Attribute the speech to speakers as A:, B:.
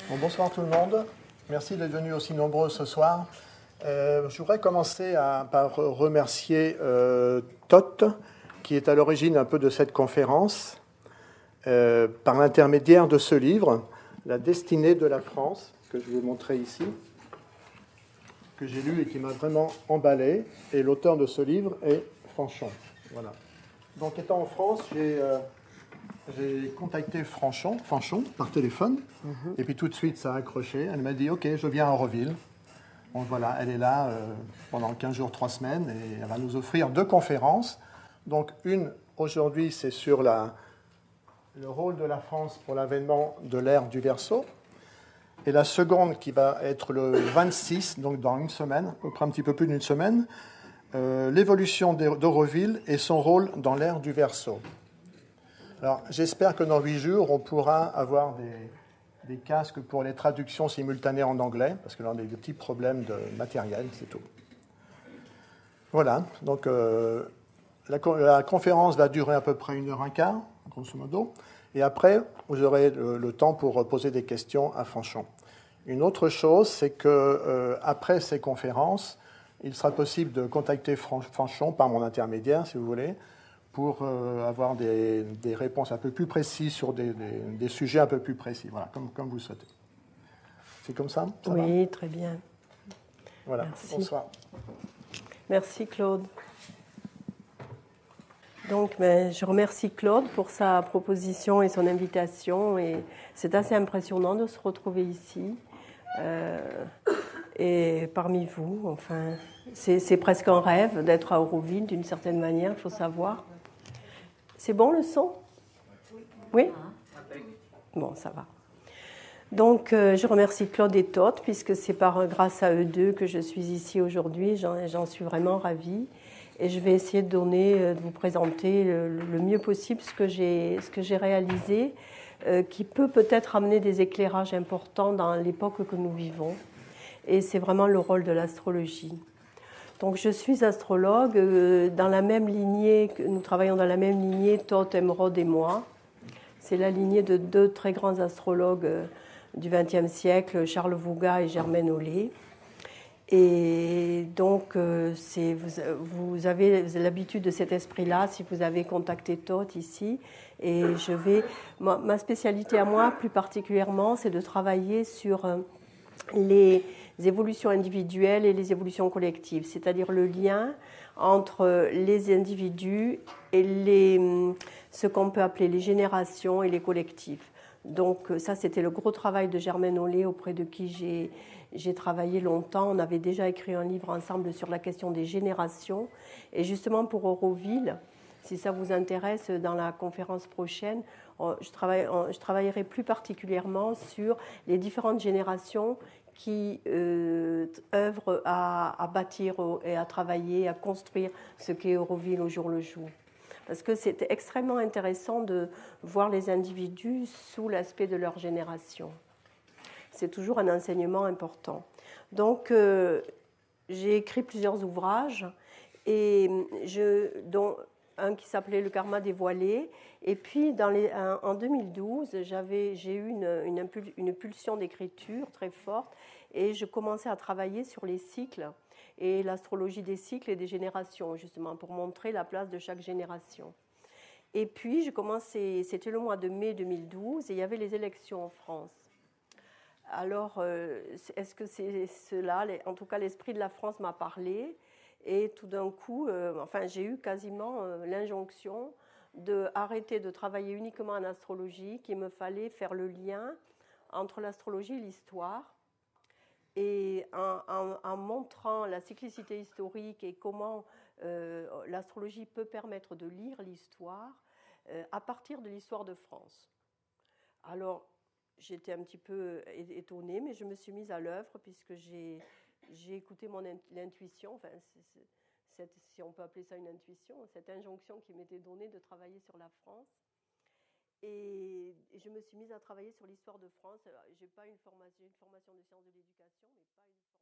A: Bon, bonsoir tout le monde. Merci d'être venus aussi nombreux ce soir. Je voudrais commencer par remercier Toth, qui est à l'origine un peu de cette conférence, par l'intermédiaire de ce livre, La destinée de la France, que je vais montrer ici, que j'ai lu et qui m'a vraiment emballé. Et l'auteur de ce livre est Fanchon. Voilà. Donc, étant en France, j'ai contacté Fanchon par téléphone, et puis tout de suite ça a accroché. Elle m'a dit ok, je viens à Auroville. Bon, voilà, elle est là pendant 15 jours, 3 semaines, et elle va nous offrir 2 conférences. Donc une aujourd'hui, c'est sur le rôle de la France pour l'avènement de l'ère du Verseau, et la seconde qui va être le 26, donc dans une semaine, à peu près un petit peu plus d'une semaine, l'évolution d'Auroville et son rôle dans l'ère du Verseau. Alors, j'espère que dans 8 jours, on pourra avoir des casques pour les traductions simultanées en anglais, parce que là, on a des petits problèmes de matériel, c'est tout. Voilà, donc la conférence va durer à peu près 1h15, grosso modo, et après, vous aurez le temps pour poser des questions à Fanchon. Une autre chose, c'est que après ces conférences, il sera possible de contacter Fanchon par mon intermédiaire, si vous voulez, pour avoir des réponses un peu plus précises sur des sujets un peu plus précis, voilà, comme vous le souhaitez. C'est comme ça,
B: oui, va très bien.
A: Voilà,
B: merci.
A: Bonsoir.
B: Merci Claude. Donc, je remercie Claude pour sa proposition et son invitation. Et c'est assez impressionnant de se retrouver ici et parmi vous. Enfin, c'est presque un rêve d'être à Auroville d'une certaine manière, il faut savoir. C'est bon le son? Oui? Bon, ça va. Donc, je remercie Claude et Toth, puisque c'est grâce à eux deux que je suis ici aujourd'hui. J'en suis vraiment ravie. Et je vais essayer de vous présenter le mieux possible ce que j'ai réalisé, qui peut peut-être amener des éclairages importants dans l'époque que nous vivons. Et c'est vraiment le rôle de l'astrologie. Donc, je suis astrologue dans la même lignée, nous travaillons dans la même lignée, Toth, Emeraude et moi. C'est la lignée de 2 très grands astrologues du XXe siècle, Charles Vouga et Germaine Aulé. Et donc, vous avez l'habitude de cet esprit-là si vous avez contacté Toth ici. Et ma spécialité à moi, plus particulièrement, c'est de travailler sur les évolutions individuelles et les évolutions collectives, c'est-à-dire le lien entre les individus et ce qu'on peut appeler les générations et les collectifs. Donc ça, c'était le gros travail de Germaine Aulé, auprès de qui j'ai travaillé longtemps. On avait déjà écrit un livre ensemble sur la question des générations. Et justement pour Auroville, si ça vous intéresse, dans la conférence prochaine, je travaillerai plus particulièrement sur les différentes générations qui œuvrent à bâtir et à travailler, à construire ce qu'est Auroville au jour le jour. Parce que c'est extrêmement intéressant de voir les individus sous l'aspect de leur génération. C'est toujours un enseignement important. Donc, j'ai écrit plusieurs ouvrages, dont un qui s'appelait Le karma dévoilé. Et puis, en 2012, j'ai eu une pulsion d'écriture très forte, et je commençais à travailler sur les cycles et l'astrologie des cycles et des générations, justement, pour montrer la place de chaque génération. Et puis, c'était le mois de mai 2012, et il y avait les élections en France. Alors, est-ce que c'est cela? En tout cas, l'esprit de la France m'a parlé, et tout d'un coup, j'ai eu quasiment l'injonction d'arrêter de travailler uniquement en astrologie, qu'il me fallait faire le lien entre l'astrologie et l'histoire, et en montrant la cyclicité historique et comment l'astrologie peut permettre de lire l'histoire à partir de l'histoire de France. Alors, j'étais un petit peu étonnée, mais je me suis mise à l'œuvre, puisque j'ai écouté l'intuition, enfin, si on peut appeler ça une intuition, cette injonction qui m'était donnée de travailler sur la France. Et je me suis mise à travailler sur l'histoire de France. Je n'ai pas une formation de sciences de l'éducation, mais pas une